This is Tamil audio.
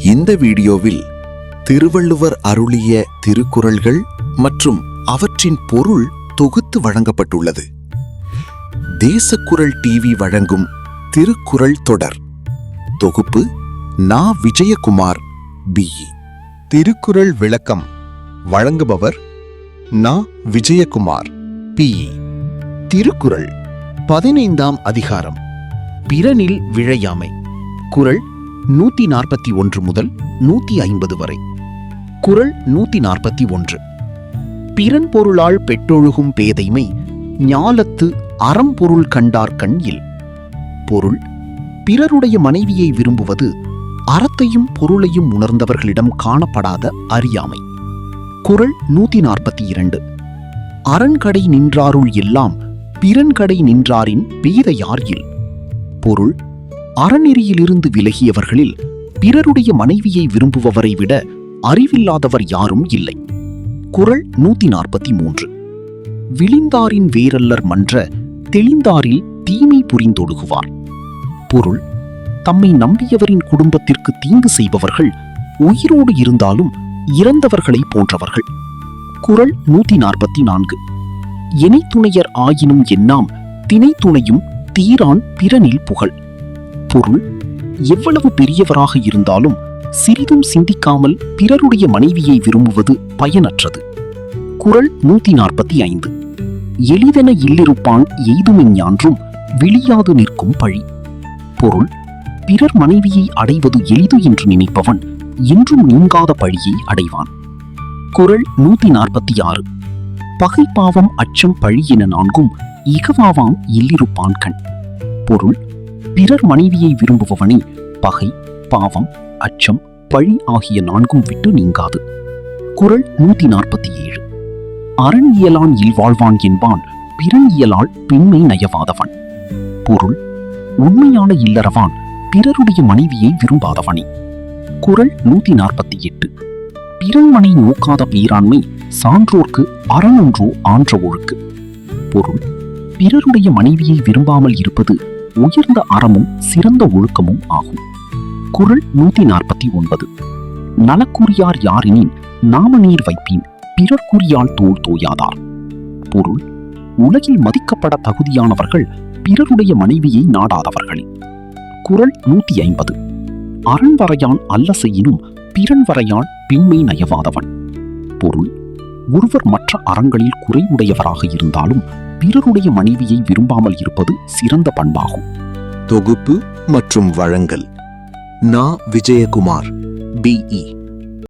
இந்த வீடியோவில் திருவள்ளுவர் அருளிய திருக்குறள்கள் மற்றும் அவற்றின் பொருள் தொகுத்து வழங்கப்பட்டுள்ளது. தேசக்குரல் டிவி வழங்கும் திருக்குறள் தொடர் தொகுப்பு நா. விஜயகுமார் BE. திருக்குறள் விளக்கம் வழங்குபவர் நா. விஜயகுமார் PE. திருக்குறள் 15ஆம் அதிகாரம் பிறனில் விழையாமை. குறள் 141 முதல் 150 வரை. குறள் 141. பிறன் பொருளால் பெற்றொழுகும் பேதைமை ஞாலத்து அறம்பொருள் கண்டார்கண் இல். பொருள்: பிறருடைய மனைவியை விரும்புவது அறத்தையும் பொருளையும் உணர்ந்தவர்களிடம் காணப்படாத அறியாமை. குறள் 142. அரண்கடை நின்றாருள் எல்லாம் பிறன்கடை நின்றாரின் பேதையார் இல். பொருள்: அறநெறியிலிருந்து விலகியவர்களில் பிறருடைய மனைவியை விரும்புபவரை விட அறிவில்லாதவர் யாரும் இல்லை. குறள் 143. விழிந்தாரின் வேரல்லர் மன்ற தெளிந்தாரில் தீமை புரிந்தொழுகுவார். பொருள்: தம்மை நம்பியவரின் குடும்பத்திற்கு தீங்கு செய்பவர்கள் உயிரோடு இருந்தாலும் இறந்தவர்களை போன்றவர்கள். குறள் 144. எனை துணையர் ஆயினும் என்னாம் தினை துணையும் தீரான் பிறனில் புகழ். பொருள்: எவ்வளவு பெரியவராக இருந்தாலும் சிறிதும் சிந்திக்காமல் பிறருடைய மனைவியை விரும்புவது பயனற்றது. குறள் 145. எளிதென இல்லிருப்பான் எய்துமென் ஞான்றும் விழியாது நிற்கும் பழி. பொருள்: பிறர் மனைவியை அடைவது எளிது என்று நினைப்பவன் என்றும் நீங்காத பழியை அடைவான். குறள் 146. பகை பாவம் அச்சம் பழி என நான்கும் இகவாவாம் இல்லிருப்பான் கண். பொருள்: பிறர் மனைவியை விரும்புபவனை பகை, பாவம், அச்சம், பழி ஆகிய நான்கும் விட்டு நீங்காது. குறள் 147. அரண் இயலான் இல்வாழ்வான் என்பான் பிறன் இயலால் பெண்மை நயவாதவன். பொருள்: உண்மையான இல்லறவான் பிறருடைய மனைவியை விரும்பாதவனே. குறள் 148. பிறன்மனை நோக்காத பேராண்மை சான்றோர்க்கு அறனொன்றோ ஆன்ற ஒழுக்கு. பொருள்: பிறருடைய மனைவியை விரும்பாமல் இருப்பது உயர்ந்த அறமும் சிறந்த ஒழுக்கமும் ஆகும். குறள் 149. நலக்குரியார் யாரெனின் நாம நீர் வைப்பின் பிறர்க்குரியால் தோள் தோயாதார். பொருள்: உலகில் மதிக்கப்பட தகுதியானவர்கள் பிறருடைய மனைவியை நாடாதவர்களே. குறள் 150. அரண்வரையான் அல்ல செய்யினும் பிறன் வரையான் பெண்மை நயவாதவன். பொருள்: ஒருவர் மற்ற அறங்களில் குறைவுடையவராக இருந்தாலும் பிறருடைய மனைவியை விரும்பாமல் இருப்பது சிறந்த பண்பாகும். தொகுப்பு மற்றும் வழங்கல் நா. விஜயகுமார் BE.